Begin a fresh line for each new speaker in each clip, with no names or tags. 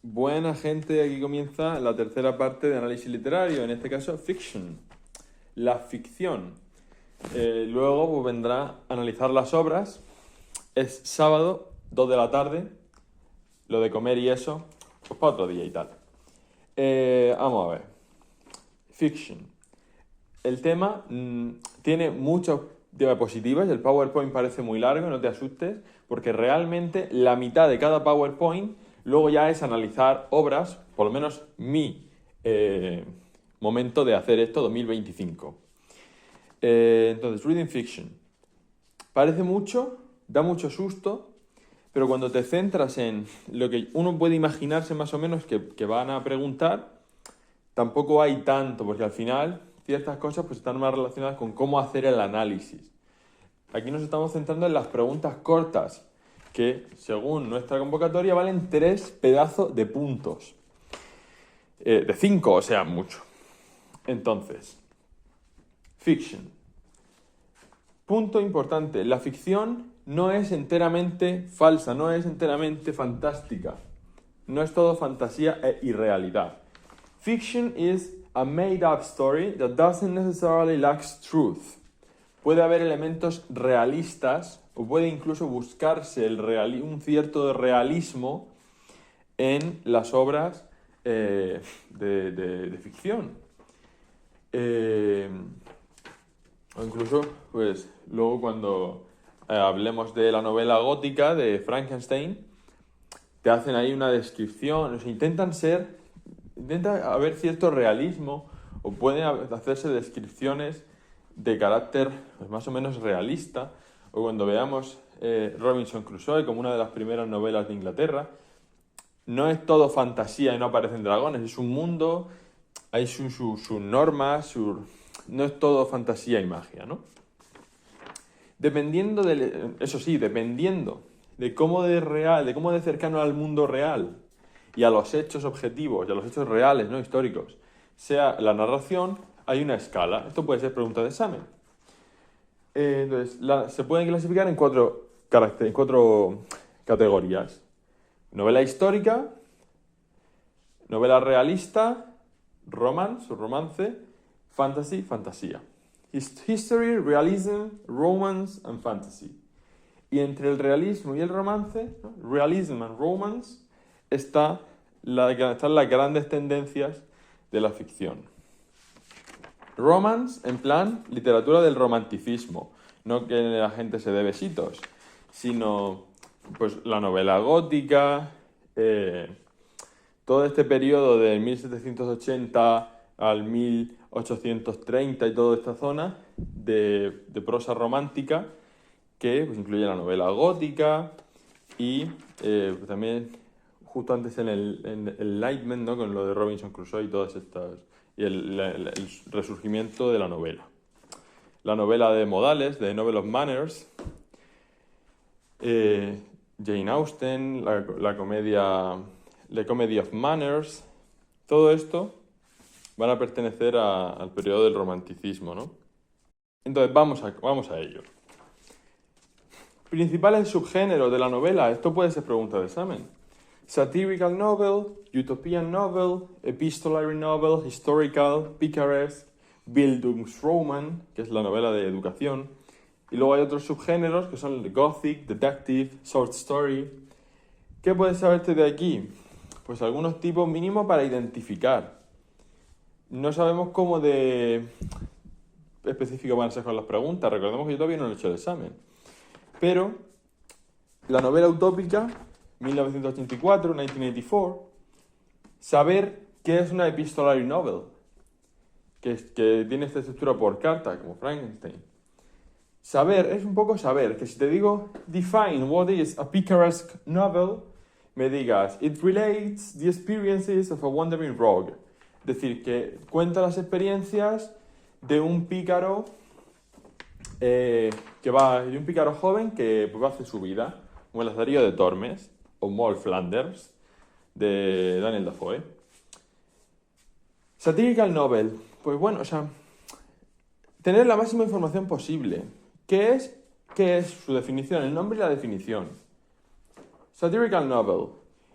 Buena gente, aquí comienza la tercera parte de análisis literario, en este caso fiction, la ficción. Luego pues, vendrá a analizar las obras. Es sábado, 2 de la tarde, lo de comer y eso, pues para otro día y tal. Vamos a ver. Fiction. El tema tiene muchas diapositivas, el PowerPoint parece muy largo, no te asustes, porque realmente la mitad de cada PowerPoint luego ya es analizar obras, por lo menos mi momento de hacer esto, 2025. Entonces, reading fiction. Parece mucho, da mucho susto, pero cuando te centras en lo que uno puede imaginarse más o menos que van a preguntar, tampoco hay tanto, porque al final ciertas cosas pues están más relacionadas con cómo hacer el análisis. Aquí nos estamos centrando en las preguntas cortas, que según nuestra convocatoria valen 3 pedazos de puntos. De 5, o sea, mucho. Entonces, fiction. Punto importante, la ficción no es enteramente falsa, no es enteramente fantástica. No es todo fantasía e irrealidad. Fiction is a made-up story that doesn't necessarily lack truth. Puede haber elementos realistas o puede incluso buscarse un cierto realismo en las obras de ficción. O incluso, pues, luego cuando hablemos de la novela gótica de Frankenstein, te hacen ahí una descripción, o sea, intenta haber cierto realismo o pueden hacerse descripciones de carácter pues, más o menos realista, o cuando veamos Robinson Crusoe como una de las primeras novelas de Inglaterra, no es todo fantasía y no aparecen dragones, es un mundo, hay sus normas, no es todo fantasía y magia, ¿no? Dependiendo dependiendo de cómo de cercano al mundo real y a los hechos objetivos y a los hechos reales, no históricos, sea la narración, hay una escala. Esto puede ser pregunta de examen. Entonces, se pueden clasificar en cuatro categorías. Novela histórica, novela realista, romance, fantasy, fantasía. History, realism, romance and fantasy. Y entre el realismo y el romance, ¿no? Realism and romance, están las grandes tendencias de la ficción. Romance, en plan, literatura del romanticismo. No que la gente se dé besitos, sino pues la novela gótica, todo este periodo de 1780 al 1830 y toda esta zona de prosa romántica que pues, incluye la novela gótica y también justo antes en el Enlightenment, ¿no? Con lo de Robinson Crusoe y todas estas y el resurgimiento de la novela. La novela de modales, de Novel of Manners, Jane Austen, la comedia The Comedy of Manners, todo esto van a pertenecer al periodo del romanticismo, ¿no? Entonces vamos a ello. Principales subgéneros de la novela, esto puede ser pregunta de examen. Satirical novel, utopian novel, epistolary novel, historical, picaresque, Bildungsroman, que es la novela de educación. Y luego hay otros subgéneros que son el gothic, detective, short story. ¿Qué puedes saberte de aquí? Pues algunos tipos mínimos para identificar. No sabemos cómo de específico van a ser con las preguntas. Recordemos que yo todavía no he hecho el examen. Pero la novela utópica, 1984, 1984, saber qué es una epistolary novel, que tiene esta estructura por carta, como Frankenstein. Saber, es un poco saber, que si te digo define what is a picaresque novel, me digas it relates the experiences of a wandering rogue. Es decir, que cuenta las experiencias de un pícaro de un pícaro joven que pues, va a hacer su vida, como el Lazarillo de Tormes o Moll Flanders de Daniel Defoe. Satirical novel, pues bueno, o sea, tener la máxima información posible. ¿Qué es su definición? El nombre y la definición. Satirical novel.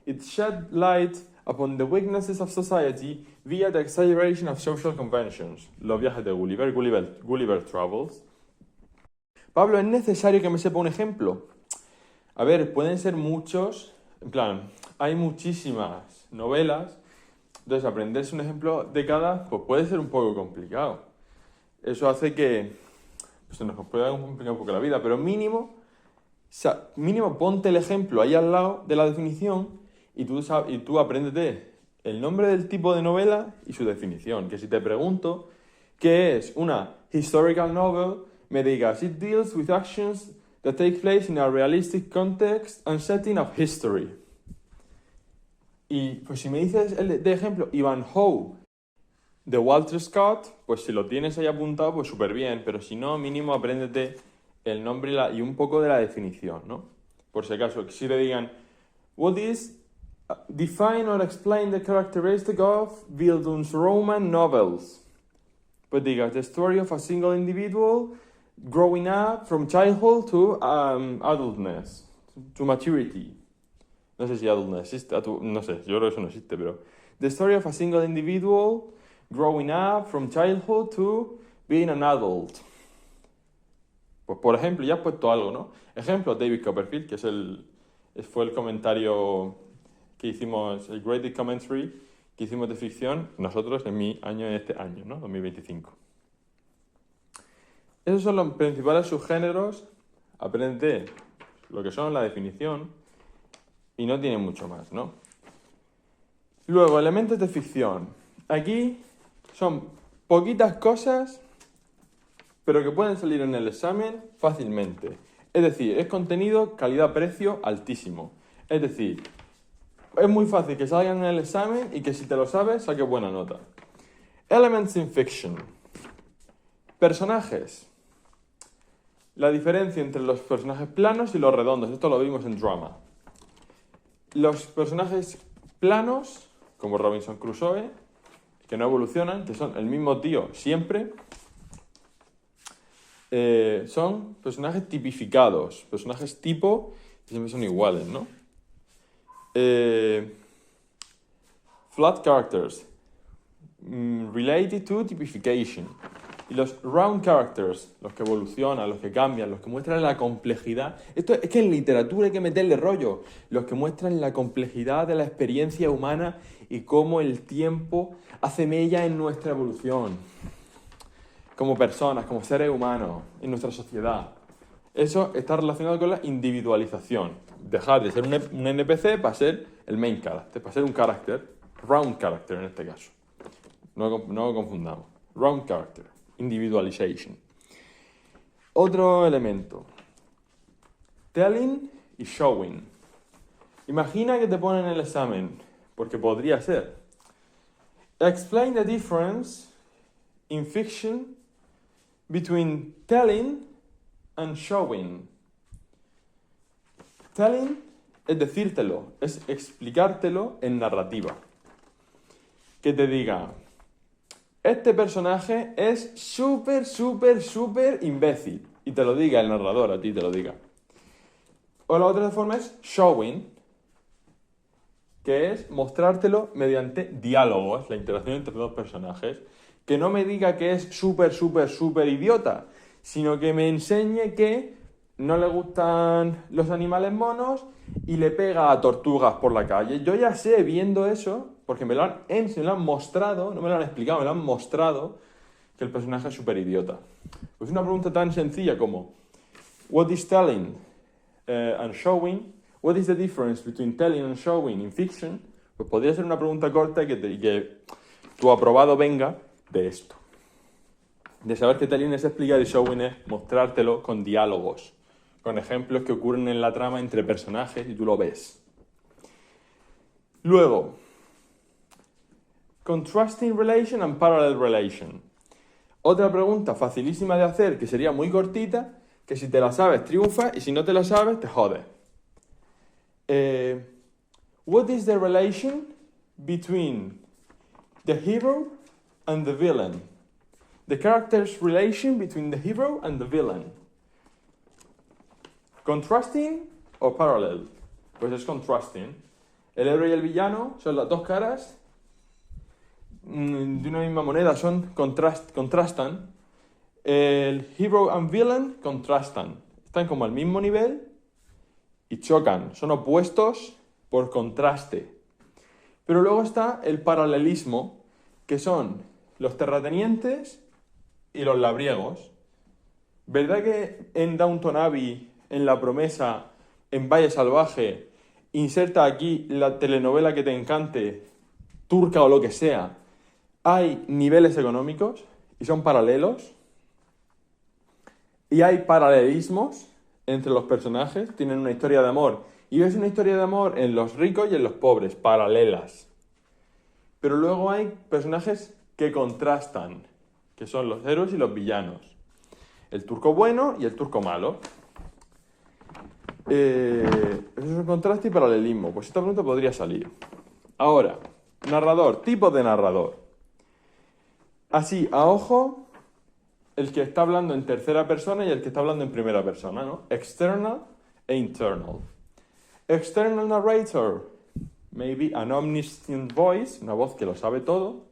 It shed light upon the weaknesses of society via the exaggeration of social conventions. Los viajes de Gulliver, Gulliver Travels. Pablo, ¿es necesario que me sepa un ejemplo? A ver, pueden ser muchos, en plan, hay muchísimas novelas, entonces aprenderse un ejemplo de cada, pues puede ser un poco complicado. Eso hace que pues, se nos pueda complicar un poco la vida, pero mínimo ponte el ejemplo ahí al lado de la definición y tú apréndete el nombre del tipo de novela y su definición. Que si te pregunto qué es una historical novel, me digas, it deals with actions that take place in a realistic context and setting of history. Y pues si me dices de ejemplo Ivanhoe de Walter Scott, pues si lo tienes ahí apuntado, pues súper bien, pero si no, mínimo apréndete el nombre y un poco de la definición, ¿no? Por si acaso, si te digan, what is, define or explain the characteristic of Bildungsroman novels. Pues digas, the story of a single individual growing up from childhood to adultness, to maturity. No sé si adultness existe, no sé, yo creo que eso no existe, pero the story of a single individual growing up from childhood to being an adult. Pues por ejemplo, ya has puesto algo, ¿no? Ejemplo, David Copperfield, que fue el comentario que hicimos, el graded commentary que hicimos de ficción, nosotros en este año, ¿no? 2025. Esos son los principales subgéneros. Aprende lo que son la definición y no tiene mucho más, ¿no? Luego, elementos de ficción. Aquí son poquitas cosas, pero que pueden salir en el examen fácilmente. Es decir, es contenido calidad-precio altísimo. Es decir, es muy fácil que salgan en el examen y que si te lo sabes, saques buena nota. Elements in fiction. Personajes. La diferencia entre los personajes planos y los redondos. Esto lo vimos en drama. Los personajes planos, como Robinson Crusoe, que no evolucionan, que son el mismo tío siempre, son personajes tipificados, personajes tipo, que siempre son iguales, ¿no? Flat characters, related to typification. Y los round characters, los que evolucionan, los que cambian, los que muestran la complejidad. Esto es que en literatura hay que meterle rollo. Los que muestran la complejidad de la experiencia humana y cómo el tiempo hace mella en nuestra evolución. Como personas, como seres humanos, en nuestra sociedad. Eso está relacionado con la individualización. Dejar de ser un NPC para ser el main character, para ser un carácter, round character en este caso. No lo confundamos. Round character, individualization. Otro elemento. Telling y showing. Imagina que te ponen en el examen, porque podría ser. Explain the difference in fiction between telling and showing. Telling es decírtelo, es explicártelo en narrativa. Que te diga, este personaje es súper imbécil. Y te lo diga el narrador, a ti te lo diga. O la otra forma es showing, que es mostrártelo mediante diálogos, la interacción entre dos personajes. Que no me diga que es súper idiota, sino que me enseñe que no le gustan los animales monos y le pega a tortugas por la calle. Yo ya sé, viendo eso, porque me lo han mostrado, no me lo han explicado, me lo han mostrado, que el personaje es súper idiota. Pues una pregunta tan sencilla como, what is telling and showing? What is the difference between telling and showing in fiction? Pues podría ser una pregunta corta y que tu aprobado venga de esto. De saber que telling es explicar y showing es mostrártelo con diálogos, con ejemplos que ocurren en la trama entre personajes y tú lo ves. Luego, contrasting relation and parallel relation. Otra pregunta facilísima de hacer, que sería muy cortita, que si te la sabes triunfa y si no te la sabes te jode. What is the relation between the hero and the villain? The character's relation between the hero and the villain. Contrasting o parallel? Pues es contrasting. El héroe y el villano son las dos caras de una misma moneda, contrastan. El hero and villain contrastan. Están como al mismo nivel y chocan. Son opuestos por contraste. Pero luego está el paralelismo, que son los terratenientes y los labriegos. ¿Verdad que en Downton Abbey, en La Promesa, en Valle Salvaje, inserta aquí la telenovela que te encante, turca o lo que sea, hay niveles económicos y son paralelos? Y hay paralelismos entre los personajes, tienen una historia de amor. Y ves una historia de amor en los ricos y en los pobres, paralelas. Pero luego hay personajes que contrastan, que son los héroes y los villanos. El turco bueno y el turco malo. Eso es un contraste y paralelismo. Pues esta pregunta podría salir. Ahora, narrador, tipos de narrador. Así, a ojo, el que está hablando en tercera persona y el que está hablando en primera persona, ¿no? External e internal. External narrator, maybe an omniscient voice, una voz que lo sabe todo,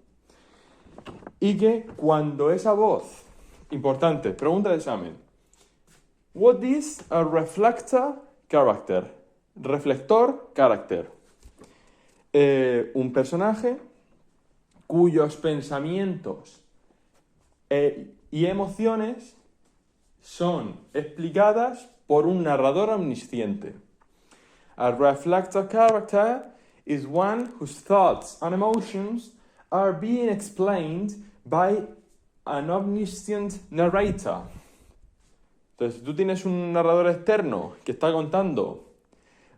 y que cuando esa voz, importante, pregunta de examen, what is a reflector character? Reflector character. Un personaje cuyos pensamientos y emociones son explicadas por un narrador omnisciente. A reflector character is one whose thoughts and emotions are being explained by an omniscient narrator. Entonces, tú tienes un narrador externo que está contando,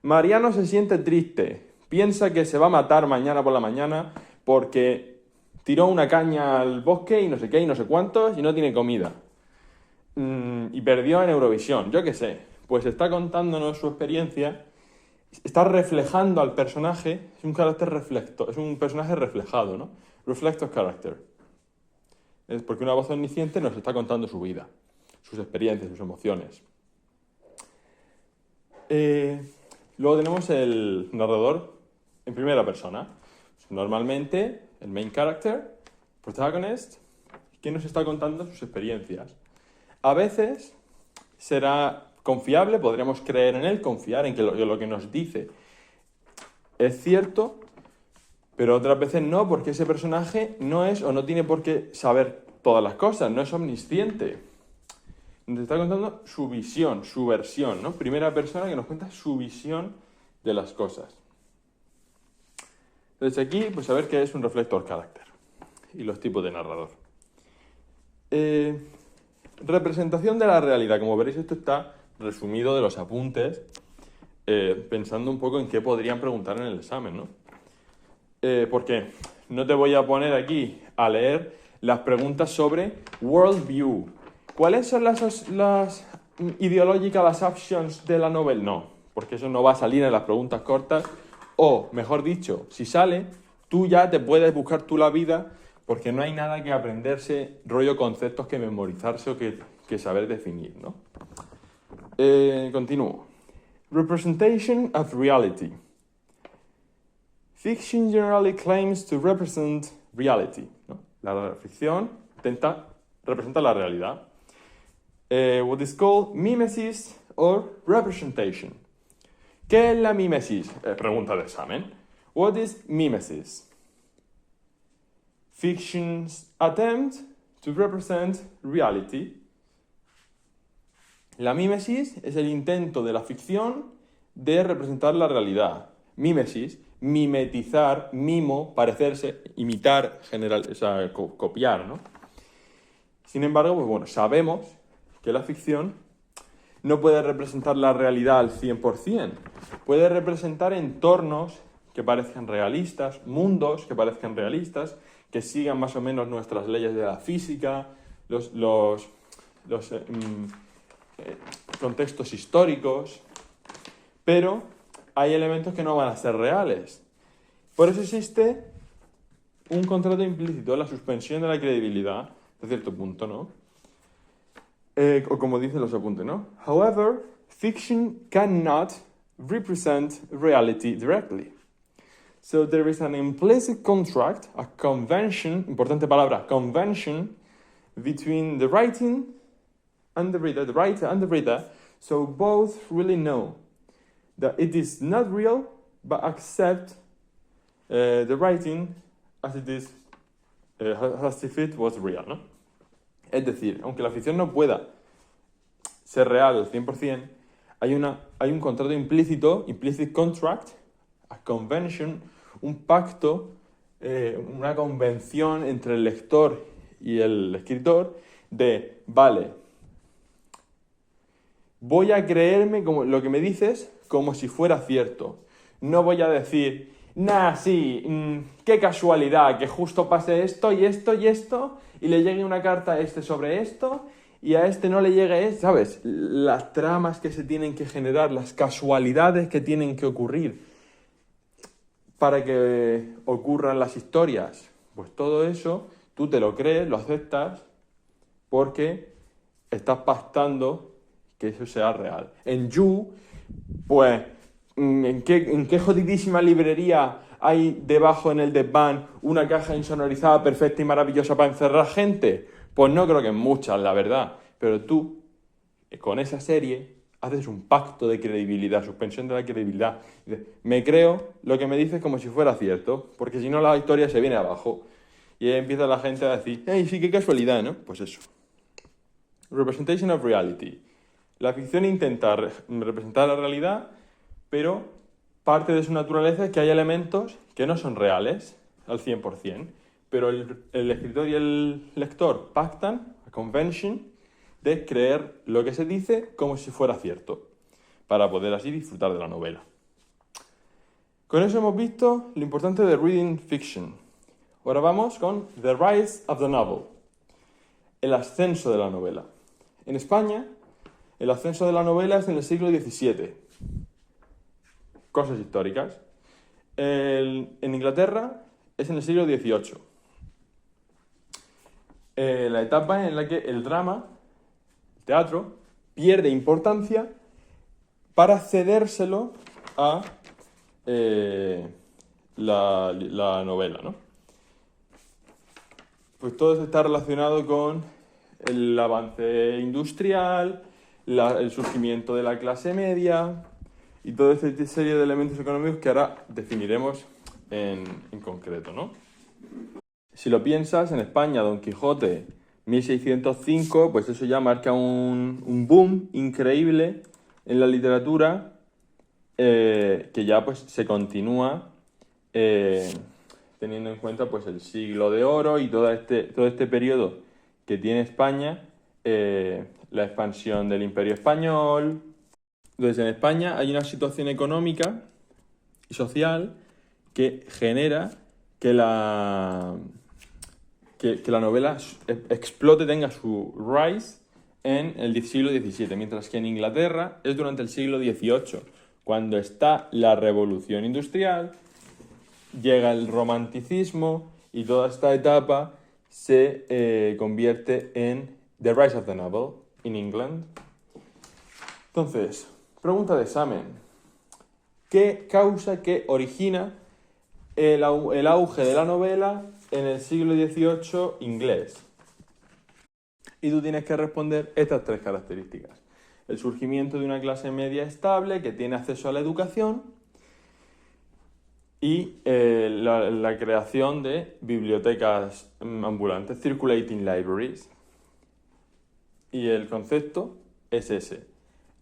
Mariano se siente triste, piensa que se va a matar mañana por la mañana porque tiró una caña al bosque y no sé qué y no sé cuántos y no tiene comida. Y perdió en Eurovisión, yo qué sé. Pues está contándonos su experiencia, está reflejando al personaje, es un carácter reflector, es un personaje reflejado, ¿no? Reflector character. Es porque una voz omnisciente nos está contando su vida, sus experiencias, sus emociones. Luego tenemos el narrador en primera persona. Normalmente, el main character, protagonist, que nos está contando sus experiencias. A veces será confiable, podríamos creer en él, confiar en que lo que nos dice es cierto, pero otras veces no, porque ese personaje no es o no tiene por qué saber todas las cosas, no es omnisciente. Nos está contando su visión, su versión, ¿no? Primera persona que nos cuenta su visión de las cosas. Entonces aquí, pues a ver qué es un reflector character y los tipos de narrador. Representación de la realidad. Como veréis, esto está resumido de los apuntes, pensando un poco en qué podrían preguntar en el examen, ¿no? Porque no te voy a poner aquí a leer las preguntas sobre worldview. ¿Cuáles son las ideological assumptions de la novela? No, porque eso no va a salir en las preguntas cortas. O, mejor dicho, si sale, tú ya te puedes buscar tú la vida, porque no hay nada que aprenderse, rollo conceptos que memorizarse o que saber definir, ¿no? Continúo. Representation of reality. Fiction generally claims to represent reality, ¿no? La ficción intenta representar la realidad. What is called mimesis or representation. ¿Qué es la mimesis? Pregunta de examen. What is mimesis? Fiction's attempt to represent reality. La mímesis es el intento de la ficción de representar la realidad. Mímesis, mimetizar, mimo, parecerse, imitar, o sea, copiar, ¿no? Sin embargo, pues bueno, sabemos que la ficción no puede representar la realidad al 100%. Puede representar entornos que parezcan realistas, mundos que parezcan realistas, que sigan más o menos nuestras leyes de la física, los contextos históricos, pero hay elementos que no van a ser reales. Por eso existe un contrato implícito, la suspensión de la credibilidad, de cierto punto, ¿no? O como dicen los apuntes, ¿no? However, fiction cannot represent reality directly. So there is an implicit contract, a convention, importante palabra, convention, between the writing and the reader, the writer and the reader, so both really know that it is not real, but accept the writing as it is, as if it was real, ¿no? Es decir, aunque la ficción no pueda ser real al 100%, hay un contrato implícito, implicit contract, a convention, un pacto, una convención entre el lector y el escritor de, vale, voy a creerme como lo que me dices como si fuera cierto. No voy a decir, sí, qué casualidad que justo pase esto y esto y esto y le llegue una carta a este sobre esto y a este no le llegue esto, ¿sabes? Las tramas que se tienen que generar, las casualidades que tienen que ocurrir para que ocurran las historias. Pues todo eso tú te lo crees, lo aceptas porque estás pactando que eso sea real. En You, pues, ¿en qué jodidísima librería hay debajo en el desván una caja insonorizada perfecta y maravillosa para encerrar gente? Pues no creo que en muchas, la verdad. Pero tú, con esa serie, haces un pacto de credibilidad, suspensión de la credibilidad. Me creo lo que me dices como si fuera cierto, porque si no la historia se viene abajo. Y ahí empieza la gente a decir, ¡hey, sí, qué casualidad!, ¿no? Pues eso. Representation of reality. La ficción intenta representar la realidad, pero parte de su naturaleza es que hay elementos que no son reales al 100%, pero el escritor y el lector pactan, a convention, de creer lo que se dice como si fuera cierto, para poder así disfrutar de la novela. Con eso hemos visto lo importante de reading fiction. Ahora vamos con The Rise of the Novel, el ascenso de la novela. En España, el ascenso de la novela es en el siglo XVII. Cosas históricas. En Inglaterra es en el siglo XVIII. La etapa en la que el drama, el teatro, pierde importancia para cedérselo a la novela, ¿no? Pues todo está relacionado con el avance industrial, el surgimiento de la clase media y toda esta serie de elementos económicos que ahora definiremos en concreto, ¿no? Si lo piensas, en España, Don Quijote, 1605, pues eso ya marca un boom increíble en la literatura que ya pues se continúa teniendo en cuenta pues el siglo de oro y todo este periodo que tiene España, la expansión del Imperio Español. Entonces, en España hay una situación económica y social que genera que la novela explote, tenga su rise en el siglo XVII, mientras que en Inglaterra es durante el siglo XVIII, cuando está la revolución industrial, llega el romanticismo y toda esta etapa se convierte en The Rise of the Novel in England. Entonces, pregunta de examen. ¿Qué causa, qué origina el auge de la novela en el siglo XVIII inglés? Y tú tienes que responder estas tres características. El surgimiento de una clase media estable que tiene acceso a la educación y la creación de bibliotecas ambulantes, circulating libraries. Y el concepto es ese.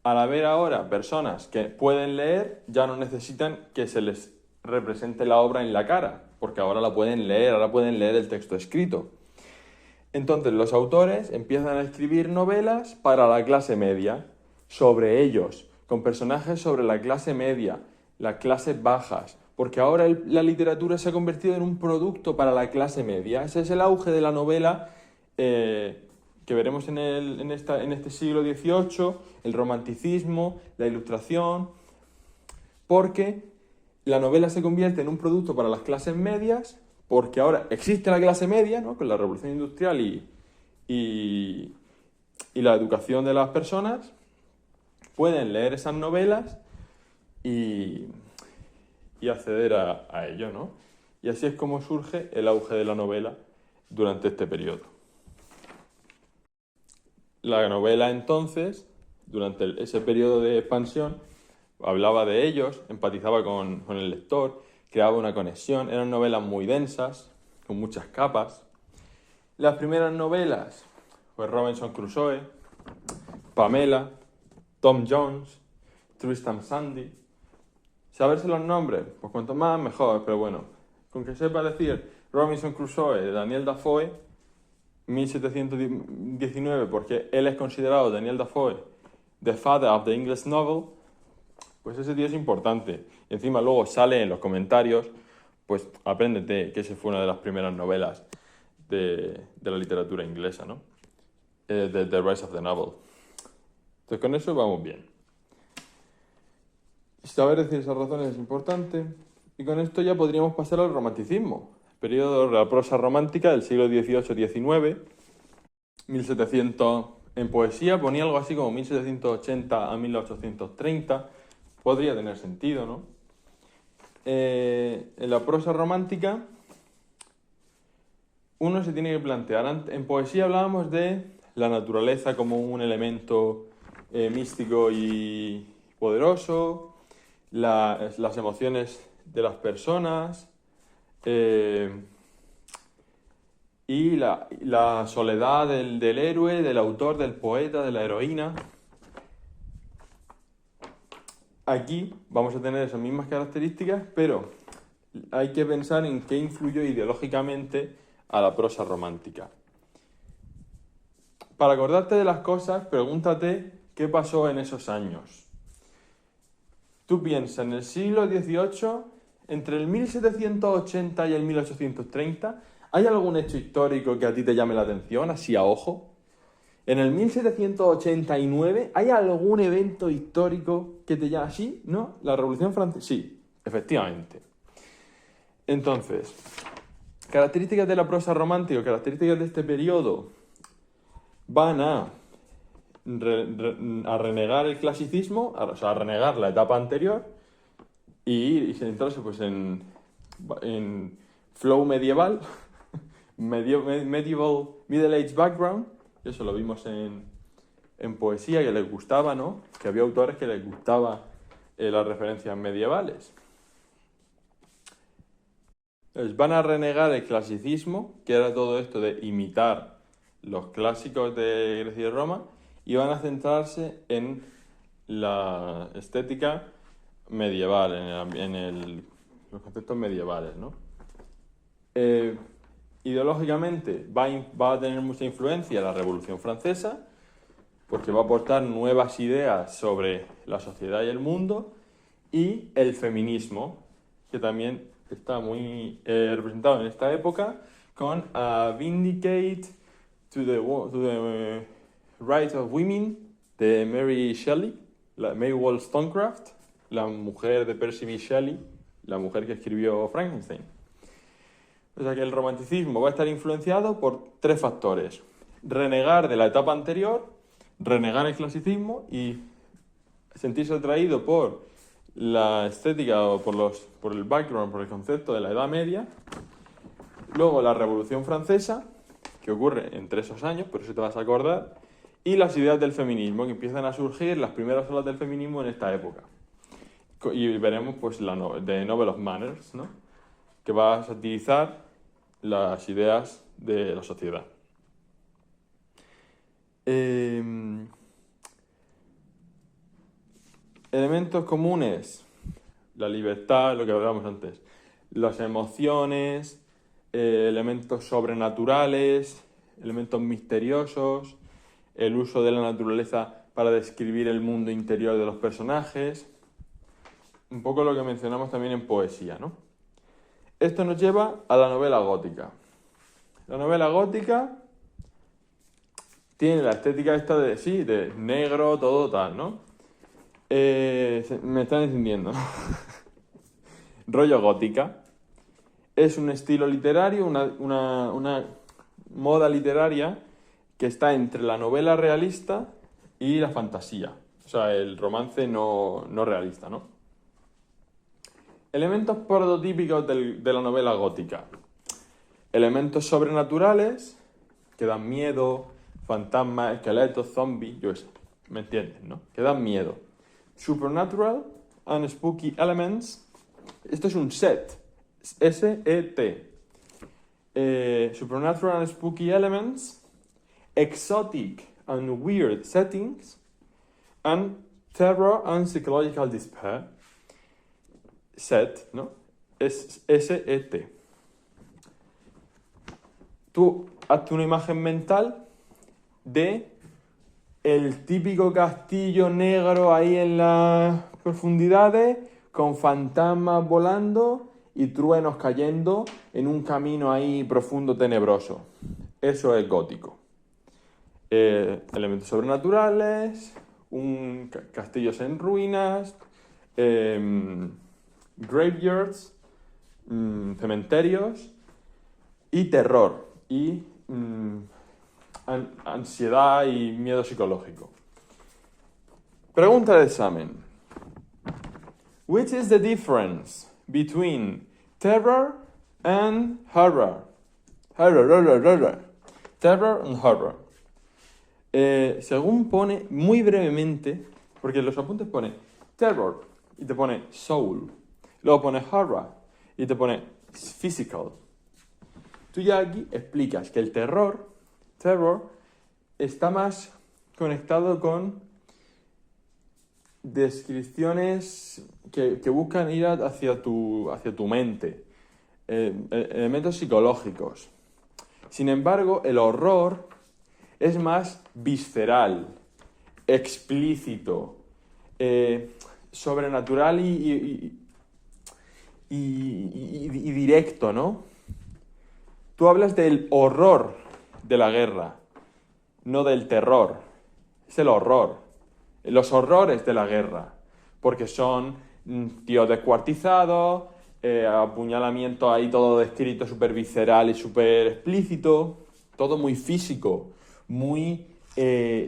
Al haber ahora personas que pueden leer, ya no necesitan que se les represente la obra en la cara, porque ahora la pueden leer, ahora pueden leer el texto escrito. Entonces los autores empiezan a escribir novelas para la clase media, sobre ellos, con personajes sobre la clase media, las clases bajas, porque ahora la literatura se ha convertido en un producto para la clase media. Ese es el auge de la novela que veremos en este siglo XVIII, el romanticismo, la ilustración, porque la novela se convierte en un producto para las clases medias, porque ahora existe la clase media, ¿no?, con la revolución industrial y la educación de las personas, pueden leer esas novelas y y acceder a ello, ¿no? Y así es como surge el auge de la novela durante este periodo. La novela entonces, durante ese periodo de expansión, hablaba de ellos, empatizaba con el lector, creaba una conexión, eran novelas muy densas, con muchas capas. Las primeras novelas, pues Robinson Crusoe, Pamela, Tom Jones, Tristram Shandy. ¿Saberse los nombres? Pues cuanto más mejor, pero bueno, con que sepa decir Robinson Crusoe de Daniel Defoe, 1719, porque él es considerado, Daniel Defoe, the father of the English novel, pues ese tío es importante. Y encima luego sale en los comentarios, pues apréndete que esa fue una de las primeras novelas de la literatura inglesa, ¿no? The Rise of the Novel. Entonces con eso vamos bien. Saber decir esas razones es importante. Y con esto ya podríamos pasar al romanticismo, periodo de la prosa romántica del siglo XVIII-XIX, 1700 en poesía, ponía algo así como 1780 a 1830, podría tener sentido, ¿no? En la prosa romántica, uno se tiene que plantear, en poesía hablábamos de la naturaleza como un elemento místico y poderoso, las emociones de las personas, y la soledad del héroe, del autor, del poeta, de la heroína. Aquí vamos a tener esas mismas características, pero hay que pensar en qué influyó ideológicamente a la prosa romántica. Para acordarte de las cosas, pregúntate qué pasó en esos años. Tú piensas, en el siglo XVIII, entre el 1780 y el 1830, ¿hay algún hecho histórico que a ti te llame la atención, así a ojo? En el 1789, ¿hay algún evento histórico que te llame así? ¿No? ¿La Revolución Francesa? Sí, efectivamente. Entonces, características de la prosa romántica, características de este periodo, van a renegar el clasicismo, o sea, a renegar la etapa anterior y centrarse pues en flow medieval, Middle Age background. Eso lo vimos en poesía, que les gustaba, ¿no? Que había autores que les gustaba las referencias medievales. Entonces, van a renegar el clasicismo, que era todo esto de imitar los clásicos de Grecia y Roma, y van a centrarse en la estética medieval, los conceptos medievales, ¿no? Ideológicamente va a tener mucha influencia la Revolución Francesa, porque va a aportar nuevas ideas sobre la sociedad y el mundo, y el feminismo, que también está muy representado en esta época, con Vindicate to the Rights of Women de Mary Shelley, Mary Wollstonecraft, la mujer de Percy B. Shelley, la mujer que escribió Frankenstein. O sea que el romanticismo va a estar influenciado por tres factores: renegar de la etapa anterior, renegar el clasicismo y sentirse atraído por la estética o por el background, por el concepto de la Edad Media. Luego la Revolución Francesa, que ocurre entre esos años, por eso te vas a acordar, y las ideas del feminismo, que empiezan a surgir, las primeras olas del feminismo en esta época. Y veremos pues The Novel of Manners, ¿no? Que va a satirizar las ideas de la sociedad. Elementos comunes: la libertad, lo que hablábamos antes, las emociones, elementos sobrenaturales, elementos misteriosos, el uso de la naturaleza para describir el mundo interior de los personajes, un poco lo que mencionamos también en poesía, ¿no? Esto nos lleva a la novela gótica. La novela gótica tiene la estética esta de negro, todo tal, ¿no? Me están entendiendo. Rollo gótica. Es un estilo literario, una moda literaria que está entre la novela realista y la fantasía. O sea, el romance no realista, ¿no? Elementos prototípicos de la novela gótica. Elementos sobrenaturales que dan miedo, fantasmas, esqueletos, zombies, yo sé, ¿me entiendes, no? Que dan miedo. Supernatural and spooky elements. Esto es un set. S-E-T. Supernatural and spooky elements. Exotic and weird settings. And terror and psychological despair. Set, ¿no? Es S-E-T. Tú hazte una imagen mental de el típico castillo negro ahí en las profundidades, con fantasmas volando y truenos cayendo en un camino ahí profundo, tenebroso. Eso es gótico. Elementos sobrenaturales, castillos en ruinas, graveyards, cementerios y terror y ansiedad y miedo psicológico. Pregunta de examen. Which is the difference between terror and horror? Terror and horror. Según pone muy brevemente, porque en los apuntes pone terror y te pone soul, luego pone horror y te pone physical. Tú ya aquí explicas que el terror está más conectado con descripciones que buscan ir hacia tu mente, elementos psicológicos. Sin embargo, el horror es más visceral, explícito, sobrenatural y directo, ¿no? Tú hablas del horror de la guerra, no del terror. Es el horror, los horrores de la guerra, porque son tíos descuartizados, apuñalamiento ahí todo descrito súper visceral y súper explícito, todo muy físico, muy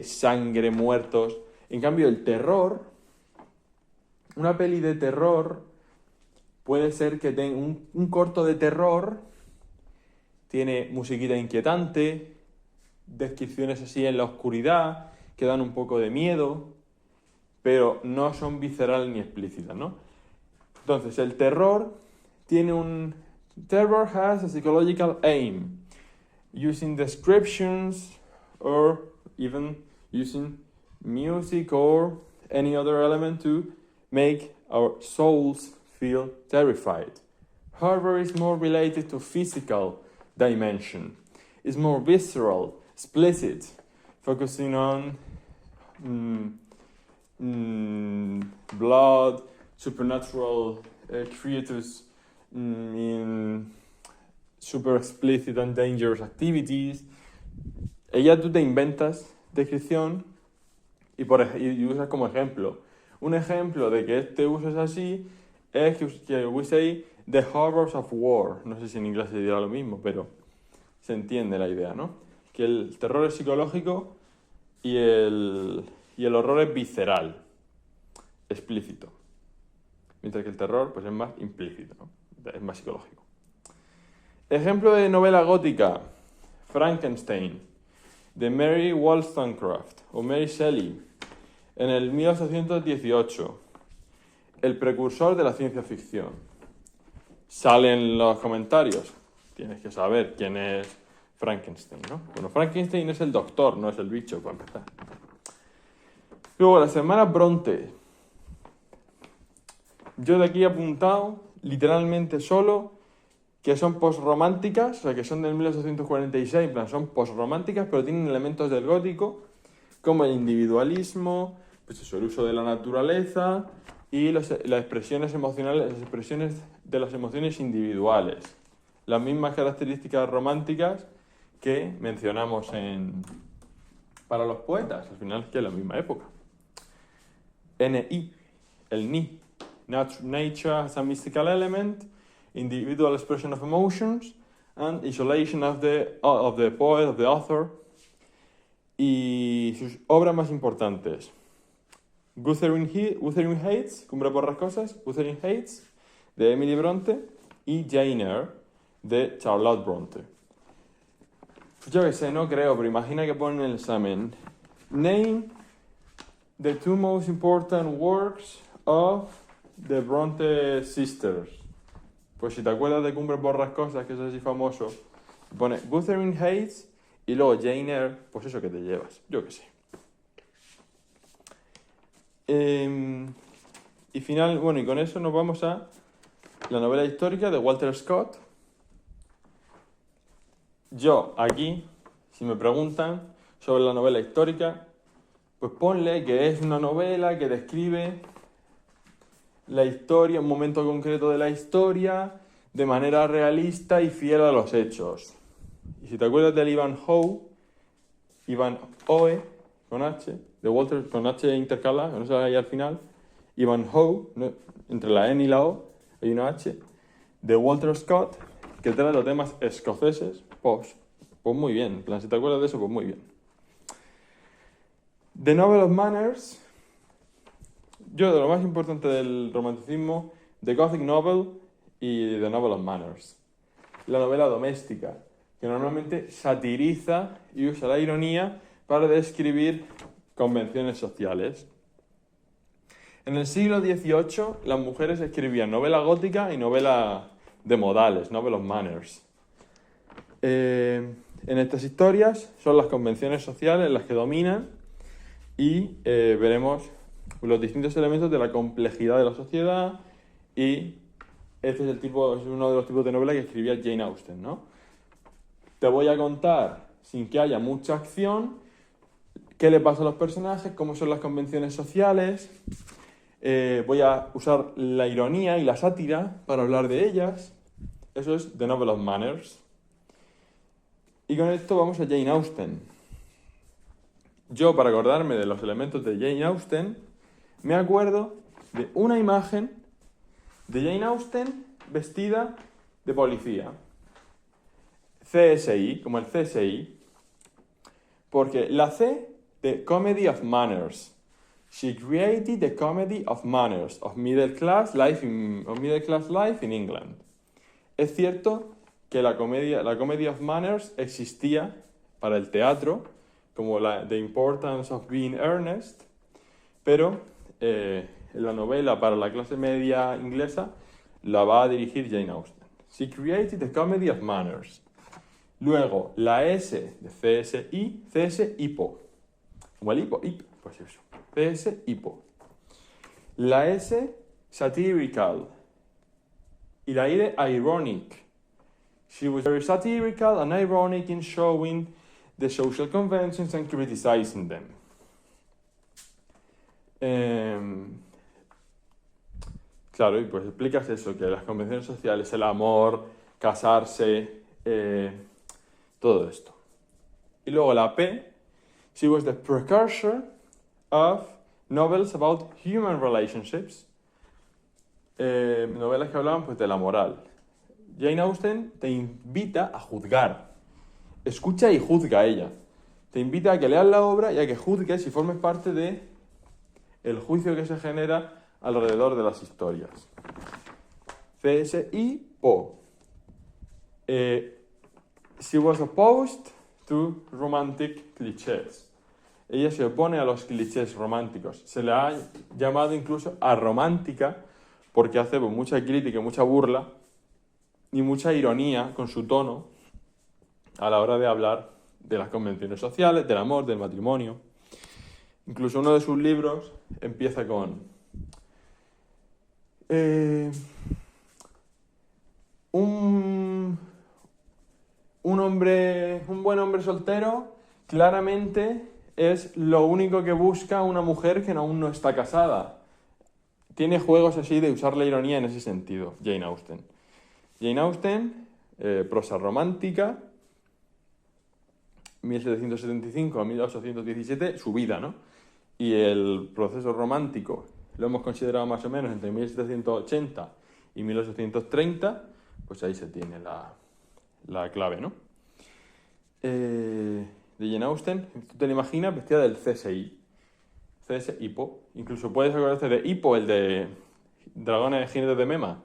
sangre, muertos. En cambio, el terror, una peli de terror puede ser que tenga un corto de terror, tiene musiquita inquietante, descripciones así en la oscuridad que dan un poco de miedo, pero no son viscerales ni explícitas, ¿no? Entonces, el terror tiene Terror has a psychological aim, using descriptions or even using music or any other element to make our souls feel terrified. Horror is more related to physical dimension. It's more visceral, explicit, focusing on blood, supernatural creatures in super explicit and dangerous activities. Ella tú te inventas descripción y usas como ejemplo. Un ejemplo de que este uso es así es que we say the horrors of war. No sé si en inglés se dirá lo mismo, pero se entiende la idea, ¿no? Que el terror es psicológico y el horror es visceral, explícito. Mientras que el terror pues es más implícito, ¿no? Es más psicológico. Ejemplo de novela gótica: Frankenstein, de Mary Wollstonecraft o Mary Shelley, en el 1818, el precursor de la ciencia ficción. Sale en los comentarios, tienes que saber quién es Frankenstein, ¿no? Bueno, Frankenstein es el doctor, no es el bicho, para empezar. Luego, las hermanas Bronte. Yo de aquí he apuntado, literalmente solo, que son postrománticas, o sea, que son del 1846, en plan, son postrománticas, pero tienen elementos del gótico, como el individualismo, pues eso, el uso de la naturaleza y las expresiones emocionales, las expresiones de las emociones individuales. Las mismas características románticas que mencionamos para los poetas, al final es que es la misma época. NI, el Ni. Nature has a mystical element, individual expression of emotions, and isolation of the poet, of the author. Y sus obras más importantes: Wuthering Heights, Cumbre Borrascosas, Wuthering Heights, de Emily Bronte, y Jane Eyre, de Charlotte Bronte. Yo que sé, no creo, pero imagina que ponen el examen. Name the two most important works of the Bronte sisters. Pues si te acuerdas de Cumbres Borrascosas, que es así famoso, pone Wuthering Heights y luego Jane Eyre, pues eso que te llevas, yo que sé. Y con eso nos vamos a la novela histórica de Walter Scott. Yo aquí, si me preguntan sobre la novela histórica, pues ponle que es una novela que describe la historia, un momento concreto de la historia, de manera realista y fiel a los hechos. Y si te acuerdas del Ivanhoe, con H, de Walter, con H intercalada, que no sale ahí al final, Ivanhoe, ¿no? Entre la N y la O hay una H, de Walter Scott, que trata temas escoceses, pues muy bien. En plan, si te acuerdas de eso, pues muy bien. The Novel of Manners. Yo, de lo más importante del romanticismo, The Gothic Novel y The Novel of Manners. La novela doméstica, que normalmente satiriza y usa la ironía para describir convenciones sociales. En el siglo XVIII, las mujeres escribían novela gótica y novela de modales, Novel of Manners. En estas historias son las convenciones sociales las que dominan y veremos los distintos elementos de la complejidad de la sociedad, y este es uno de los tipos de novela que escribía Jane Austen, ¿no? Te voy a contar, sin que haya mucha acción, qué le pasa a los personajes, cómo son las convenciones sociales. Voy a usar la ironía y la sátira para hablar de ellas. Eso es The Novel of Manners. Y con esto vamos a Jane Austen. Yo, para acordarme de los elementos de Jane Austen, me acuerdo de una imagen de Jane Austen vestida de policía. CSI, como el CSI, porque la C de Comedy of Manners. She created the comedy of manners of middle class life in England. Es cierto que la comedy of manners existía para el teatro, como The Importance of Being Earnest, pero la novela para la clase media inglesa la va a dirigir Jane Austen. She created the comedy of manners. Luego, la S de CSI, CS-IPO. Como el hipo, pues eso. CS-IPO. La S, satirical. Y la I de ironic. She was very satirical and ironic in showing the social conventions and criticizing them. Claro, y pues explicas eso, que las convenciones sociales, el amor, casarse, todo esto. Y luego la P, she was the precursor of novels about human relationships, novelas que hablaban pues de la moral. Jane Austen te invita a juzgar, escucha y juzga a ella, te invita a que leas la obra y a que juzgues y formes parte de el juicio que se genera alrededor de las historias. CSI-PO. She was opposed to romantic clichés. Ella se opone a los clichés románticos. Se le ha llamado incluso aromántica porque hace mucha crítica, mucha burla y mucha ironía con su tono a la hora de hablar de las convenciones sociales, del amor, del matrimonio. Incluso uno de sus libros empieza con un buen hombre soltero claramente es lo único que busca una mujer que aún no está casada. Tiene juegos así de usar la ironía en ese sentido, Jane Austen. Jane Austen, prosa romántica, 1775 a 1817, su vida, ¿no? Y el proceso romántico lo hemos considerado más o menos entre 1780 y 1830, pues ahí se tiene la clave, ¿no? De Jane Austen, tú te la imaginas vestida del CSI, CS-IPO. Incluso puedes acordarte de Hippo, el de Dragones Jinetes de Mema,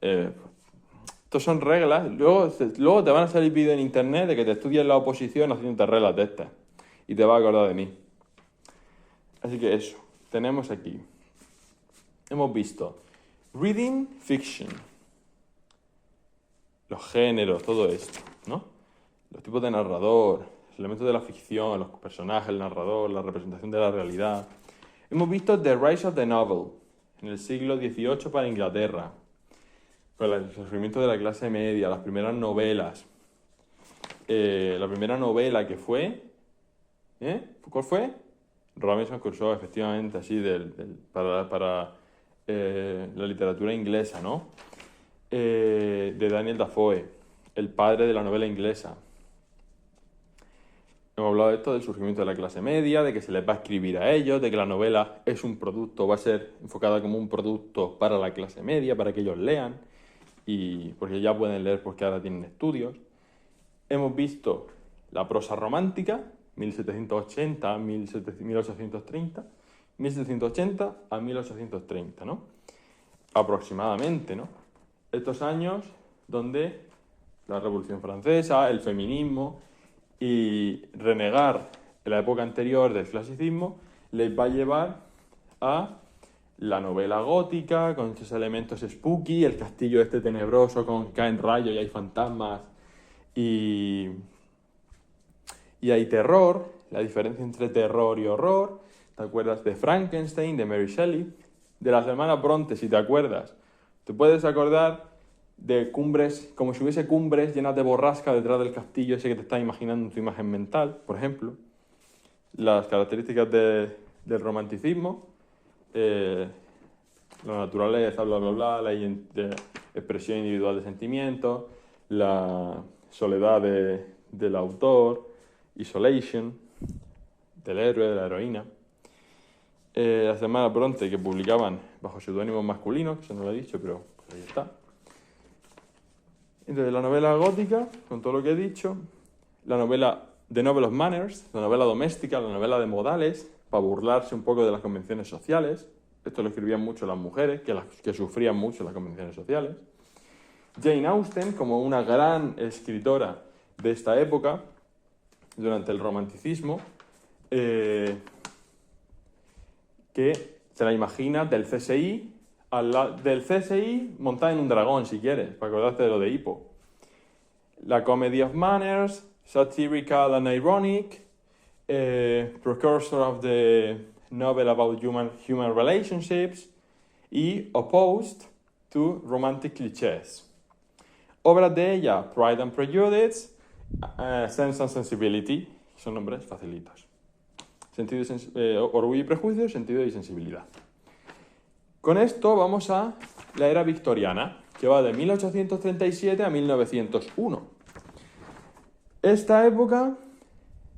Estos son reglas. Luego te van a salir vídeos en internet de que te estudias la oposición haciéndote reglas de estas. Y te vas a acordar de mí. Así que eso. Tenemos aquí. Hemos visto reading fiction. Los géneros, todo esto, ¿no? Los tipos de narrador, los elementos de la ficción, los personajes, el narrador, la representación de la realidad. Hemos visto The Rise of the Novel, en el siglo XVIII para Inglaterra, con el surgimiento de la clase media, las primeras novelas. La primera novela que fue... ¿Cuál fue? Robinson Crusoe, efectivamente, así, para la literatura inglesa, ¿no? De Daniel Defoe, el padre de la novela inglesa. Hemos hablado de esto, del surgimiento de la clase media, de que se les va a escribir a ellos, de que la novela es un producto, va a ser enfocada como un producto para la clase media, para que ellos lean, y porque ya pueden leer porque ahora tienen estudios. Hemos visto la prosa romántica, 1780 a 1830, 1780 a 1830, ¿no? Aproximadamente, ¿no? Estos años donde la Revolución Francesa, el feminismo y renegar en la época anterior del clasicismo les va a llevar a la novela gótica con estos elementos spooky, el castillo este tenebroso con caen rayos y hay fantasmas y hay terror, la diferencia entre terror y horror. ¿Te acuerdas de Frankenstein, de Mary Shelley? De las hermanas Bronte, si te acuerdas. Te puedes acordar de cumbres, como si hubiese cumbres llenas de borrasca detrás del castillo ese que te estás imaginando en tu imagen mental, por ejemplo. Las características del romanticismo, la naturaleza, bla, bla, bla, la expresión individual de sentimientos, la soledad del autor, isolation, del héroe, de la heroína. Las hermanas Bronte, que publicaban bajo seudónimos masculinos, que eso no lo he dicho, pero pues ahí está. Entonces, la novela gótica, con todo lo que he dicho, la novela The Novel of Manners, la novela doméstica, la novela de modales, para burlarse un poco de las convenciones sociales. Esto lo escribían mucho las mujeres, que sufrían mucho las convenciones sociales. Jane Austen, como una gran escritora de esta época, durante el romanticismo, que se la imagina del CSI, del CSI montada en un dragón, si quieres, para acordarte de lo de Hippo. La Comedy of Manners, satirical and ironic, precursor of the novel about human relationships, y opposed to romantic clichés. Obras de ella, Pride and Prejudice, Sense and Sensibility, son nombres facilitos. Orgullo y prejuicio, sentido y sensibilidad. Con esto vamos a la era victoriana, que va de 1837 a 1901. Esta época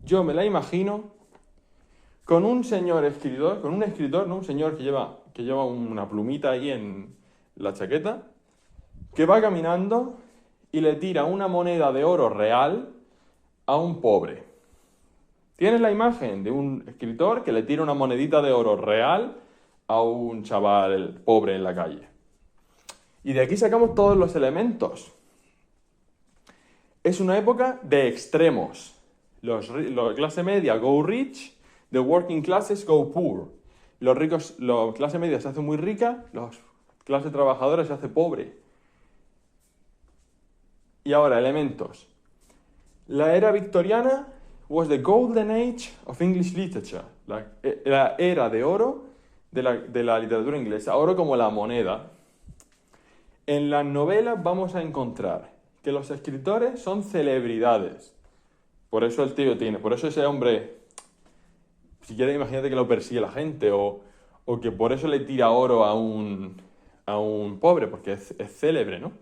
yo me la imagino con un señor escritor, con un escritor, ¿no? Un señor que lleva una plumita ahí en la chaqueta, que va caminando y le tira una moneda de oro real a un pobre. Tienes la imagen de un escritor que le tira una monedita de oro real a un chaval pobre en la calle. Y de aquí sacamos todos los elementos. Es una época de extremos. La clase media go rich, the working classes go poor. Los ricos, la clase media se hace muy rica, la clase trabajadora se hace pobre. Y ahora, elementos. La era victoriana was the golden age of English literature. La era de oro de la literatura inglesa. Oro como la moneda. En las novelas vamos a encontrar que los escritores son celebridades. Por eso por eso ese hombre, si quieres, imagínate que lo persigue la gente, o que por eso le tira oro a un pobre, porque es célebre, ¿no?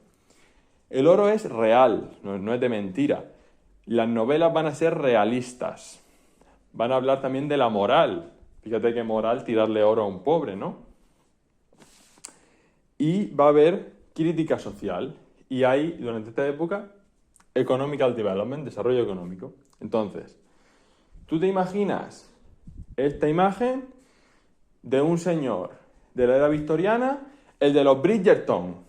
El oro es real, no es de mentira. Las novelas van a ser realistas. Van a hablar también de la moral. Fíjate qué moral tirarle oro a un pobre, ¿no? Y va a haber crítica social. Y hay, durante esta época, economical development, desarrollo económico. Entonces, tú te imaginas esta imagen de un señor de la era victoriana, el de los Bridgerton,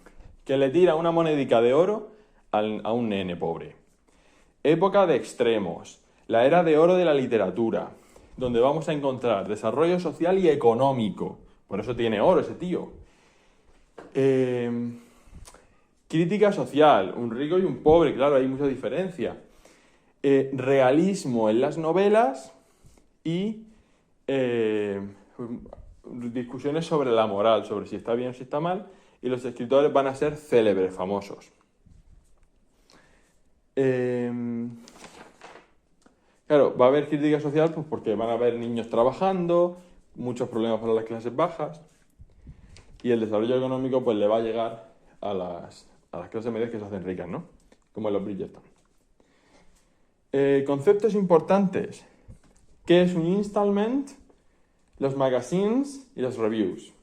que le tira una monedica de oro a un nene pobre. Época de extremos, la era de oro de la literatura, donde vamos a encontrar desarrollo social y económico. Por eso tiene oro ese tío. Crítica social, un rico y un pobre, claro, hay mucha diferencia. Realismo en las novelas y discusiones sobre la moral, sobre si está bien o si está mal, y los escritores van a ser célebres, famosos. Claro, va a haber crítica social pues porque van a haber niños trabajando, muchos problemas para las clases bajas, y el desarrollo económico pues le va a llegar a las clases medias que se hacen ricas, ¿no? Como en los Bridgerton. Conceptos importantes. ¿Qué es un installment? Los magazines y los reviews.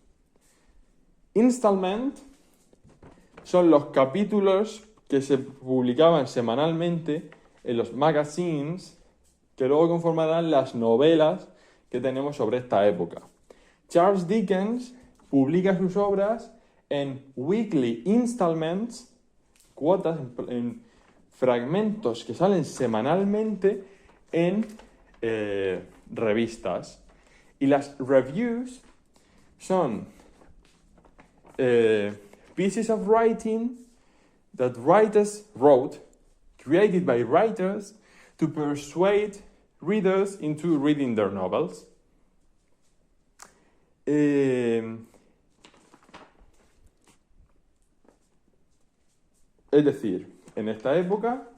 Installment son los capítulos que se publicaban semanalmente en los magazines que luego conformarán las novelas que tenemos sobre esta época. Charles Dickens publica sus obras en weekly installments, cuotas, en fragmentos que salen semanalmente en revistas. Y las reviews son pieces of writing that writers wrote, created by writers to persuade readers into reading their novels. Es decir, en esta época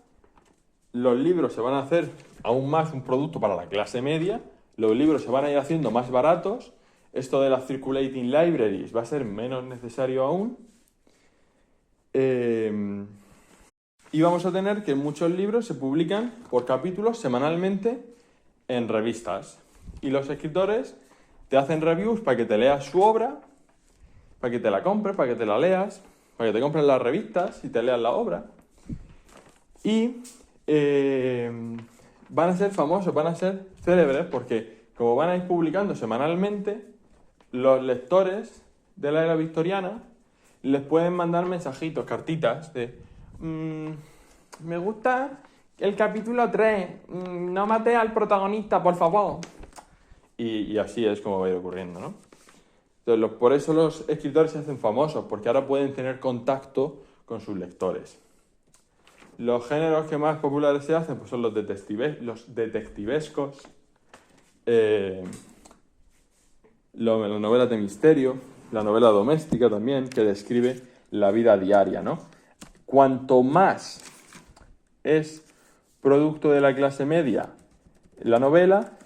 los libros se van a hacer aún más un producto para la clase media, los libros se van a ir haciendo más baratos, esto de las circulating libraries va a ser menos necesario aún, y vamos a tener que muchos libros se publican por capítulos semanalmente en revistas, y los escritores te hacen reviews para que te leas su obra, para que te la compres, para que te la leas, para que te compres las revistas y te leas la obra. Y van a ser famosos, van a ser célebres, porque como van a ir publicando semanalmente, los lectores de la era victoriana les pueden mandar mensajitos, cartitas de me gusta el capítulo 3, no mate al protagonista, por favor. Y así es como va a ir ocurriendo, ¿no? Entonces, por eso los escritores se hacen famosos, porque ahora pueden tener contacto con sus lectores. Los géneros que más populares se hacen pues son los detectivescos, las novelas de misterio, la novela doméstica también, que describe la vida diaria, ¿no? Cuanto más es producto de la clase media la novela,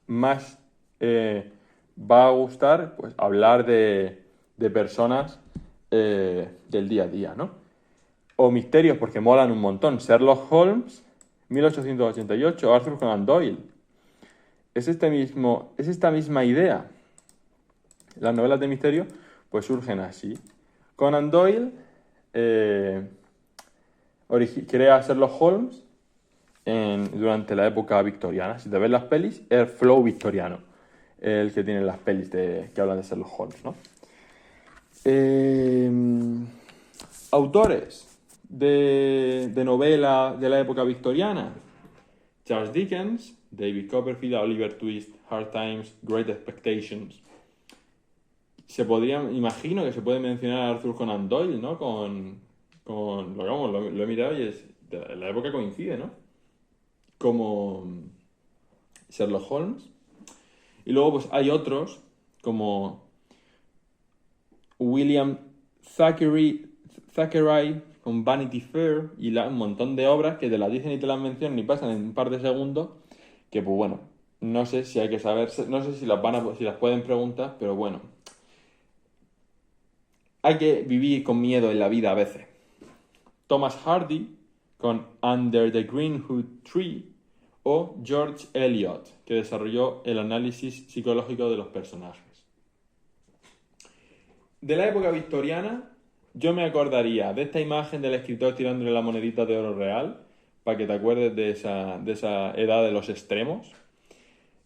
más va a gustar pues, hablar de personas del día a día, ¿no? O misterios porque molan un montón. Sherlock Holmes, 1888, Arthur Conan Doyle. Es esta misma idea. Las novelas de misterio pues surgen así. Conan Doyle crea Sherlock Holmes durante la época victoriana. Si te ves las pelis, es el flow victoriano, el que tiene las pelis que hablan de Sherlock Holmes, ¿no? Autores de novela de la época victoriana: Charles Dickens, David Copperfield, Oliver Twist, Hard Times, Great Expectations. Imagino que se puede mencionar a Arthur Conan Doyle, ¿no? Lo he mirado y la época coincide, ¿no? Como Sherlock Holmes. Y luego pues hay otros como William Thackeray con Vanity Fair y un montón de obras que te las dicen y te las mencionan y pasan en un par de segundos, que pues bueno, no sé si hay que saber, no sé si las pueden preguntar, pero bueno, hay que vivir con miedo en la vida a veces. Thomas Hardy con Under the Green Hood Tree, o George Eliot, que desarrolló el análisis psicológico de los personajes. De la época victoriana, yo me acordaría de esta imagen del escritor tirándole la monedita de oro real, para que te acuerdes de esa edad de los extremos.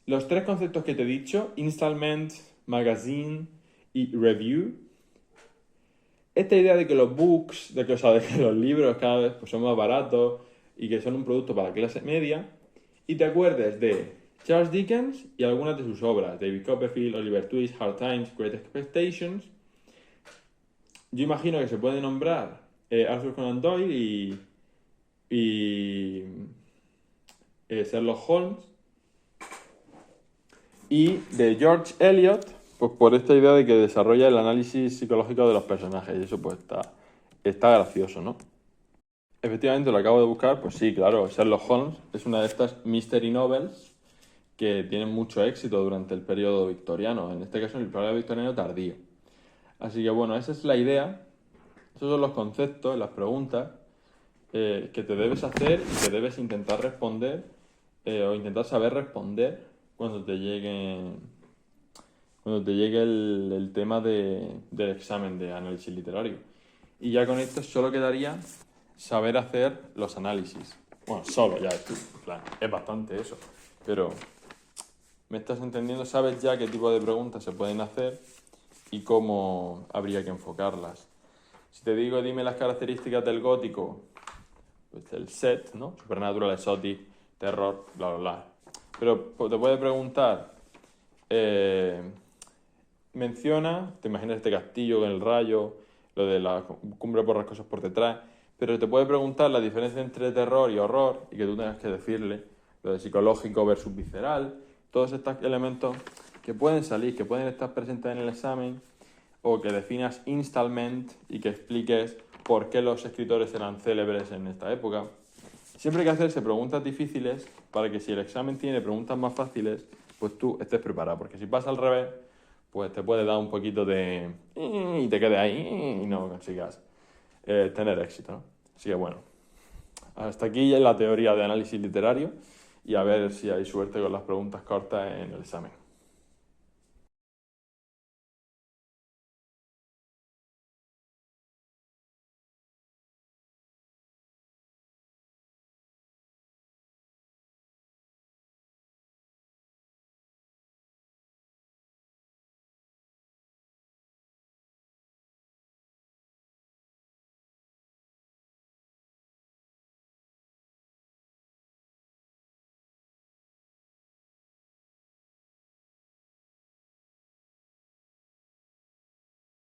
Los tres conceptos que te he dicho, installment, magazine y review. esta idea de que los books, de que los libros cada vez pues, son más baratos y que son un producto para la clase media, y te acuerdes de Charles Dickens y algunas de sus obras, David Copperfield, Oliver Twist, Hard Times, Great Expectations. Yo imagino que se puede nombrar Arthur Conan Doyle y Sherlock Holmes, y de George Eliot, pues por esta idea de que desarrolla el análisis psicológico de los personajes, y eso pues está gracioso, ¿no? Efectivamente, lo acabo de buscar, pues sí, claro, Sherlock Holmes es una de estas mystery novels que tienen mucho éxito durante el periodo victoriano, en este caso el periodo victoriano tardío. Así que bueno, esa es la idea, esos son los conceptos, las preguntas que te debes hacer y que debes intentar responder o intentar saber responder cuando te llegue el tema del examen de análisis literario. Y ya con esto solo quedaría saber hacer los análisis. Bueno, solo ya, en plan, es bastante eso. Pero me estás entendiendo, sabes ya qué tipo de preguntas se pueden hacer y cómo habría que enfocarlas. Si te digo, dime las características del gótico, pues el set, ¿no? Supernatural, exotic, terror, bla, bla, bla. Pero te puede preguntar, menciona, te imaginas este castillo con el rayo, lo de la cumbre por las cosas por detrás, pero te puede preguntar la diferencia entre terror y horror y que tú tengas que decirle lo de psicológico versus visceral, todos estos elementos que pueden salir, que pueden estar presentes en el examen, o que definas installment y que expliques por qué los escritores eran célebres en esta época. Siempre hay que hacerse preguntas difíciles para que si el examen tiene preguntas más fáciles, pues tú estés preparado, porque si pasa al revés, pues te puede dar un poquito de... y te quedes ahí y no consigas tener éxito, ¿no? Así que bueno, hasta aquí ya la teoría de análisis literario y a ver si hay suerte con las preguntas cortas en el examen.